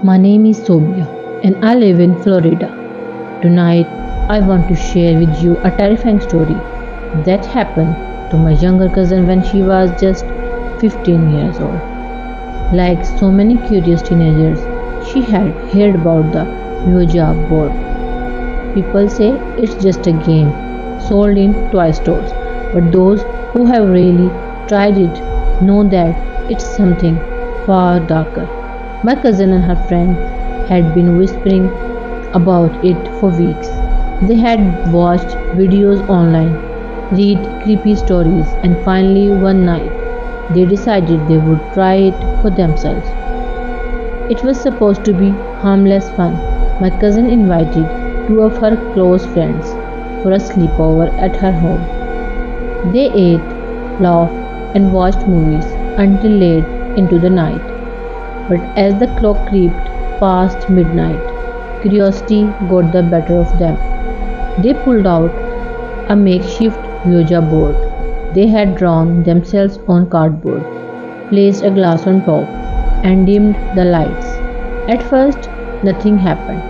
My name is Sobia and I live in Florida. Tonight, I want to share with you a terrifying story that happened to my younger cousin when she was just 15 years old. Like so many curious teenagers, she had heard about the Ouija board. People say it's just a game sold in toy stores, but those who have really tried it know that it's something far darker. My cousin and her friend had been whispering about it for weeks. They had watched videos online, read creepy stories, and finally one night they decided they would try it for themselves. It was supposed to be harmless fun. My cousin invited two of her close friends for a sleepover at her home. They ate, laughed, and watched movies until late into the night. But as the clock crept past midnight, curiosity got the better of them. They pulled out a makeshift Ouija board they had drawn themselves on cardboard, placed a glass on top, and dimmed the lights. At first, nothing happened.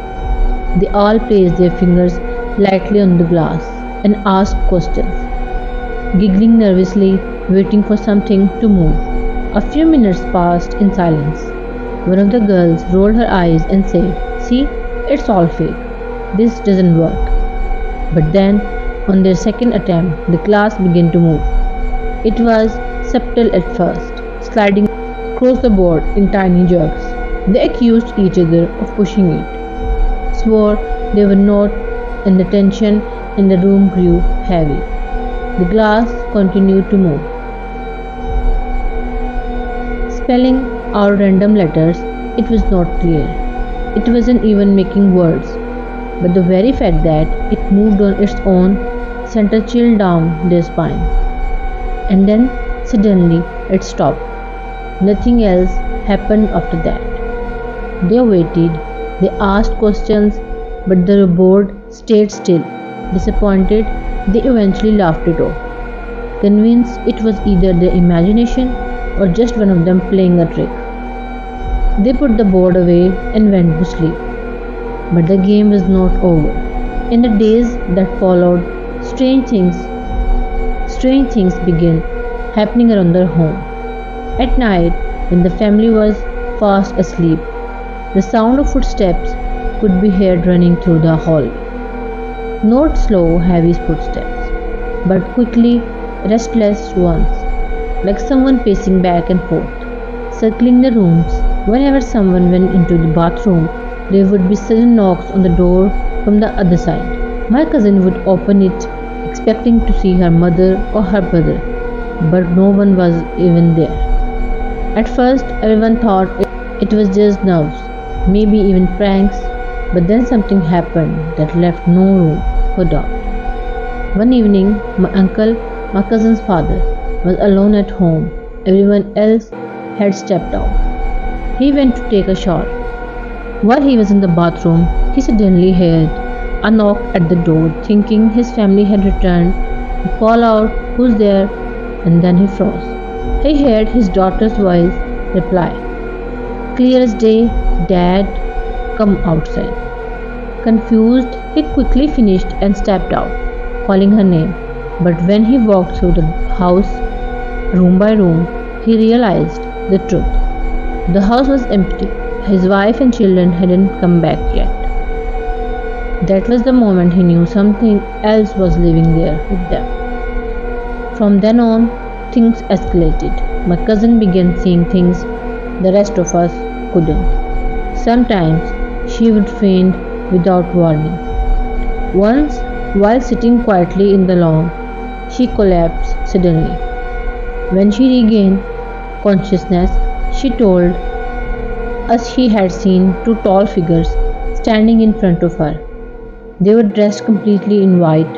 They all placed their fingers lightly on the glass and asked questions, giggling nervously, waiting for something to move. A few minutes passed in silence. One of the girls rolled her eyes and said, "See, it's all fake. This doesn't work." But then, on their second attempt, the glass began to move. It was subtle at first, sliding across the board in tiny jerks. They accused each other of pushing it, swore they were not, and the tension in the room grew heavy. The glass continued to move, spelling out random letters. It was not clear. It wasn't even making words, but the very fact that it moved on its own sent a chill down their spines. And then suddenly it stopped. Nothing else happened after that. They waited, they asked questions, but the board stayed still. Disappointed, they eventually laughed it off, convinced it was either their imagination or just one of them playing a trick. They put the board away and went to sleep. But the game was not over. In the days that followed, strange things began happening around their home. At night, when the family was fast asleep, the sound of footsteps could be heard running through the hallway. Not slow, heavy footsteps, but quickly, restless ones, like someone pacing back and forth, circling the rooms. Whenever someone went into the bathroom, there would be sudden knocks on the door from the other side. My cousin would open it, expecting to see her mother or her brother, but no one was even there. At first, everyone thought it was just nerves, maybe even pranks, but then something happened that left no room for doubt. One evening, my uncle, my cousin's father, was alone at home. Everyone else had stepped out. He went to take a shower. While he was in the bathroom, he suddenly heard a knock at the door, thinking his family had returned. He called out, "Who's there?" And then he froze. He heard his daughter's voice reply, clear as day, "Dad, come outside." Confused, he quickly finished and stepped out, calling her name. But when he walked through the house, room by room, he realized the truth. The house was empty. His wife and children hadn't come back yet. That was the moment he knew something else was living there with them. From then on, things escalated. My cousin began seeing things the rest of us couldn't. Sometimes she would faint without warning. Once, while sitting quietly in the lawn, she collapsed suddenly. When she regained consciousness, she told us she had seen two tall figures standing in front of her. They were dressed completely in white,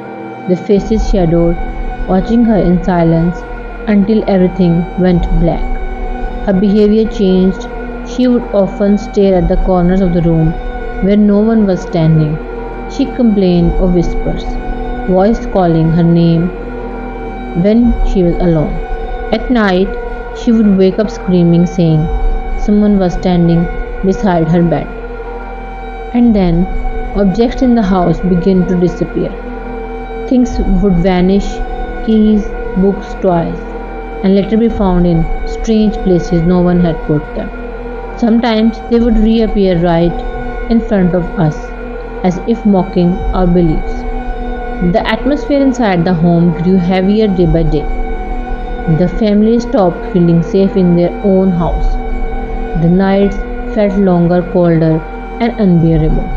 their faces shadowed, watching her in silence until everything went black. Her behavior changed. She would often stare at the corners of the room where no one was standing. She complained of whispers, voice calling her name when she was alone. At night, she would wake up screaming, saying someone was standing beside her bed. And then objects in the house began to disappear. Things would vanish, keys, books, toys, and later be found in strange places no one had put them. Sometimes they would reappear right in front of us, as if mocking our beliefs. The atmosphere inside the home grew heavier day by day. The family stopped feeling safe in their own house. The nights felt longer, colder, and unbearable.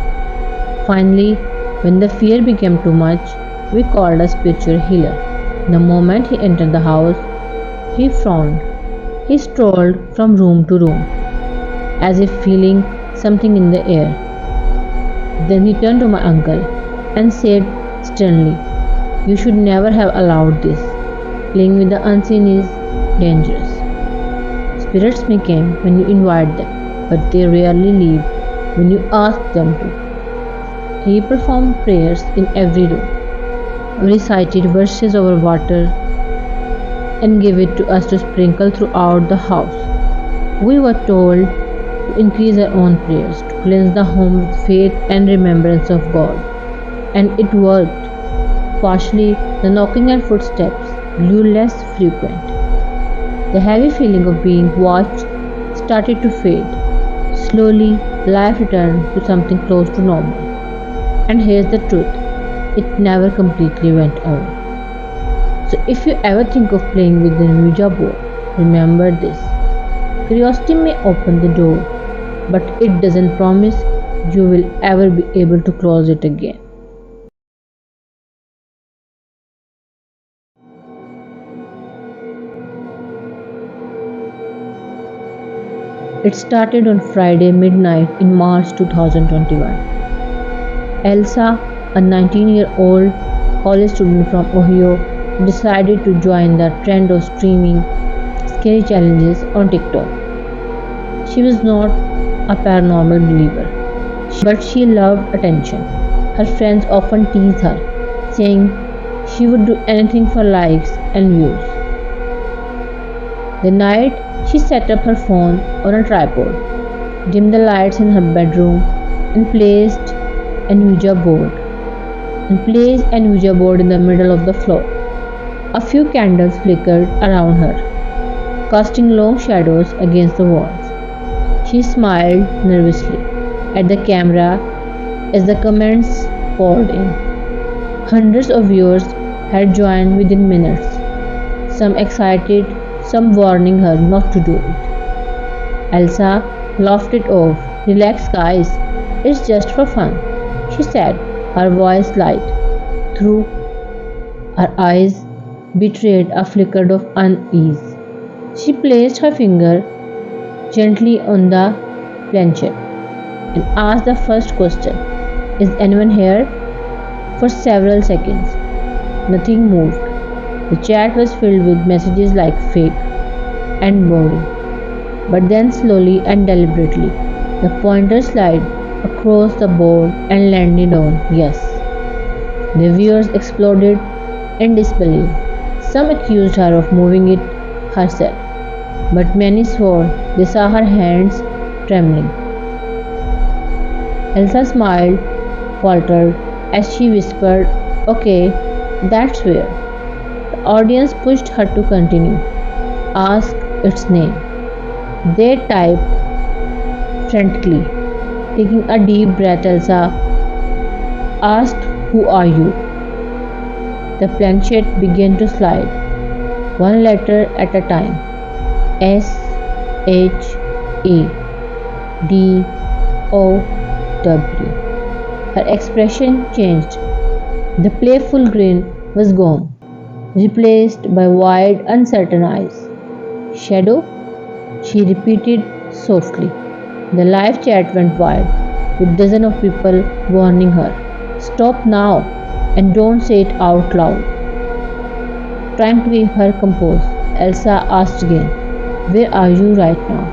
Finally, when the fear became too much, we called a spiritual healer. The moment he entered the house, he frowned. He strolled from room to room, as if feeling something in the air. Then he turned to my uncle and said sternly, "You should never have allowed this. Playing with the unseen is dangerous. Spirits may come when you invite them, but they rarely leave when you ask them to." He performed prayers in every room, recited verses over water, and gave it to us to sprinkle throughout the house. We were told to increase our own prayers, to cleanse the home with faith and remembrance of God. And it worked. Partially, the knocking and footsteps grew less frequent. The heavy feeling of being watched started to fade. Slowly, life returned to something close to normal. And here's the truth, it never completely went away. So if you ever think of playing with the Ouija board, remember this. Curiosity may open the door, but it doesn't promise you will ever be able to close it again. It started on Friday midnight in March 2021. Elsa, a 19-year-old college student from Ohio, decided to join the trend of streaming scary challenges on TikTok. She was not a paranormal believer, but she loved attention. Her friends often teased her, saying she would do anything for likes and views. The night she set up her phone on a tripod, dimmed the lights in her bedroom, and placed an Ouija board in the middle of the floor. A few candles flickered around her, casting long shadows against the walls. She smiled nervously at the camera as the comments poured in. Hundreds of viewers had joined within minutes, some excited, some warning her not to do it. Elsa laughed it off. "Relax, guys, it's just for fun," she said, her voice light. Through her eyes betrayed a flicker of unease. She placed her finger gently on the planchette and asked the first question, "Is anyone here?" For several seconds, nothing moved. The chat was filled with messages like fake and boring. But then slowly and deliberately, the pointer slid across the board and landed on yes. The viewers exploded in disbelief. Some accused her of moving it herself, but many swore they saw her hands trembling. Elsa smiled, faltered as she whispered, "Okay, that's weird." The audience pushed her to continue. "Ask its name," they typed frantically. Taking a deep breath, Elsa asked, "Who are you?" The planchette began to slide, one letter at a time. SHADOW. Her expression changed. The playful grin was gone, replaced by wide, uncertain eyes. "Shadow?" she repeated softly. The live chat went wild, with dozens of people warning her, "Stop now and don't say it out loud." Trying to keep her composed, Elsa asked again, "Where are you right now?"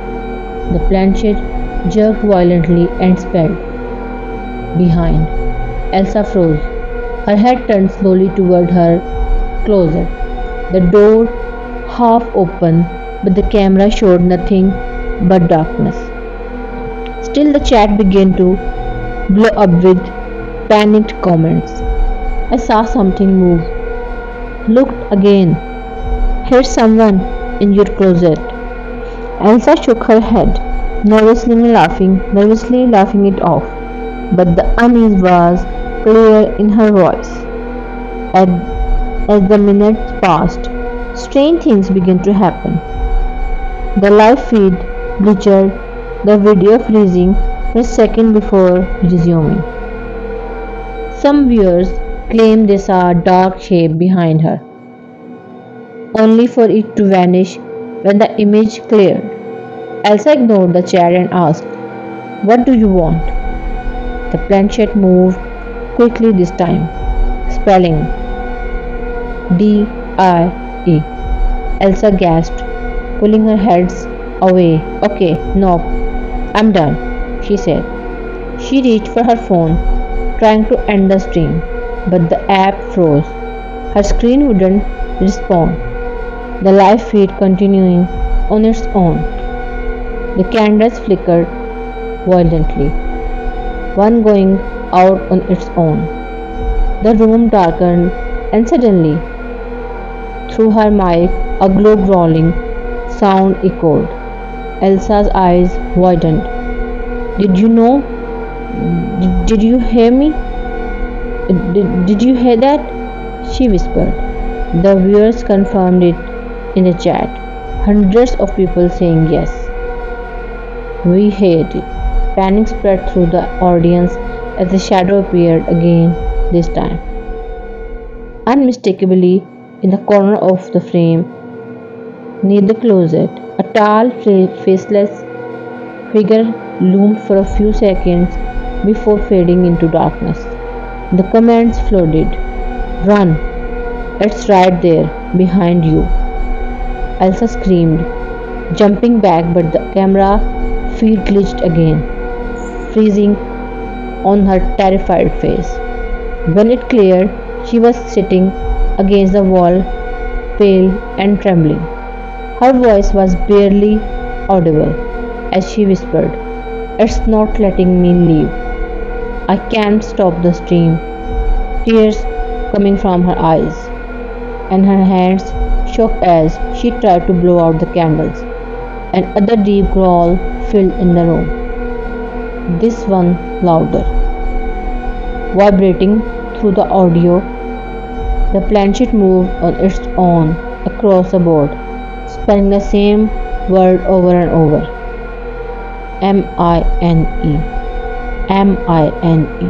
The planchette jerked violently and spelled, "Behind." Elsa froze. Her head turned slowly toward her closet. The door half open, but the camera showed nothing but darkness. Still, the chat began to blow up with panicked comments. I saw something move. Looked again. Heard someone in your closet. Elsa shook her head, nervously laughing it off. But the unease was clear in her voice. As, as the minutes passed, strange things began to happen. The live feed glitched, the video freezing for a second before resuming. Some viewers claimed they saw a dark shape behind her, only for it to vanish when the image cleared. Elsa ignored the chat and asked, "What do you want?" The planchette moved quickly this time, spelling DIE. Elsa gasped, pulling her hands away. "Okay, no, I'm done," she said. She reached for her phone, trying to end the stream, but the app froze. Her screen wouldn't respond. The live feed continuing on its own. The candles flickered violently, one going out on its own. The room darkened, and suddenly, through her mic, a glow growling sound echoed. Elsa's eyes widened. "Did you know? Did you hear me? Did you hear that?" she whispered. The viewers confirmed it in the chat. Hundreds of people saying yes. "We heard it." Panic spread through the audience as the shadow appeared again, this time unmistakably in the corner of the frame near the closet. A tall, faceless figure loomed for a few seconds before fading into darkness. The comments flooded. "Run! It's right there, behind you!" Elsa screamed, jumping back, but the camera feed glitched again, freezing on her terrified face. When it cleared, she was sitting against the wall, pale and trembling. Her voice was barely audible as she whispered, "It's not letting me leave. I can't stop the stream." Tears coming from her eyes, and her hands shook as she tried to blow out the candles. Another deep growl filled in the room, this one louder. Vibrating through the audio, the planchette moved on its own across the board, spelling the same word over and over. M-I-N-E. M-I-N-E.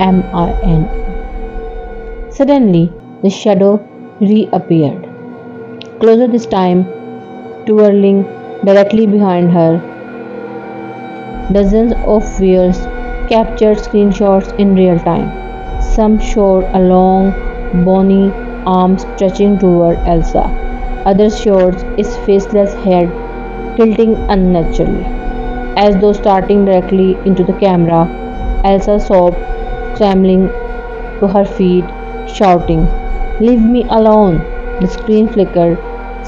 M-I-N-E. Suddenly, the shadow reappeared, closer this time, twirling directly behind her. Dozens of viewers captured screenshots in real time. Some showed a long, bony arm stretching toward Elsa. Others showed its faceless head tilting unnaturally, as though starting directly into the camera. Elsa sobbed, scrambling to her feet, shouting, "Leave me alone!" The screen flickered,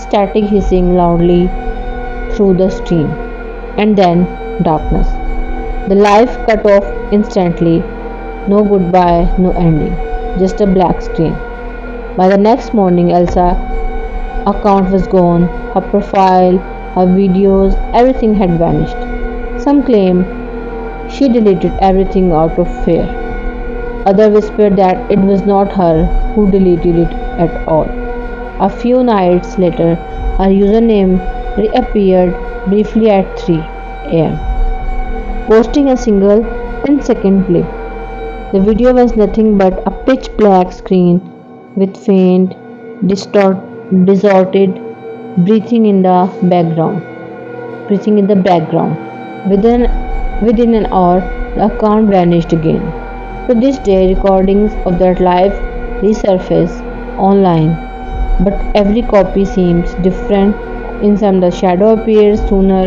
static hissing loudly through the stream. And then darkness. The live cut off instantly. No goodbye, no ending. Just a black screen. By the next morning, Elsa's account was gone. Her profile, her videos, everything had vanished. Some claim she deleted everything out of fear. Others whispered that it was not her who deleted it at all. A few nights later, her username reappeared briefly at 3 a.m., posting a single 10-second clip. The video was nothing but a pitch black screen with faint, distorted breathing in the background. Within an hour, the account vanished again. To this day, recordings of that live resurface online, but every copy seems different. In some, the shadow appears sooner,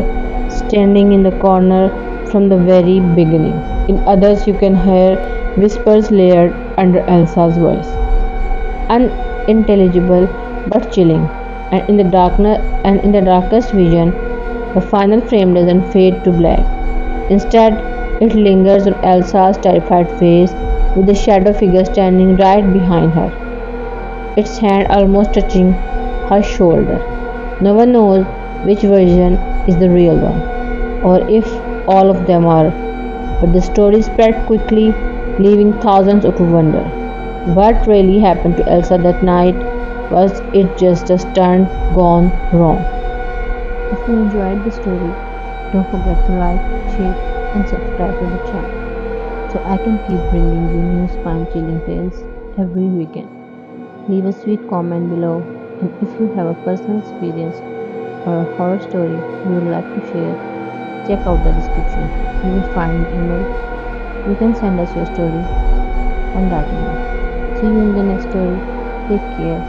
standing in the corner from the very beginning. In others, you can hear whispers layered under Elsa's voice, unintelligible but chilling. And in the darkest vision, the final frame doesn't fade to black. Instead, it lingers on Elsa's terrified face with a shadow figure standing right behind her, its hand almost touching her shoulder. No one knows which version is the real one, or if all of them are, but the story spread quickly, leaving thousands to wonder. What really happened to Elsa that night? Was it just a stunt gone wrong? If you enjoyed the story, don't forget to like, share, and subscribe to the channel so I can keep bringing you new spine chilling tales every weekend. Leave a sweet comment below, and if you have a personal experience or a horror story you would like to share, check out the description. You will find an email. You can send us your story on that email. See you in the next story. Take care.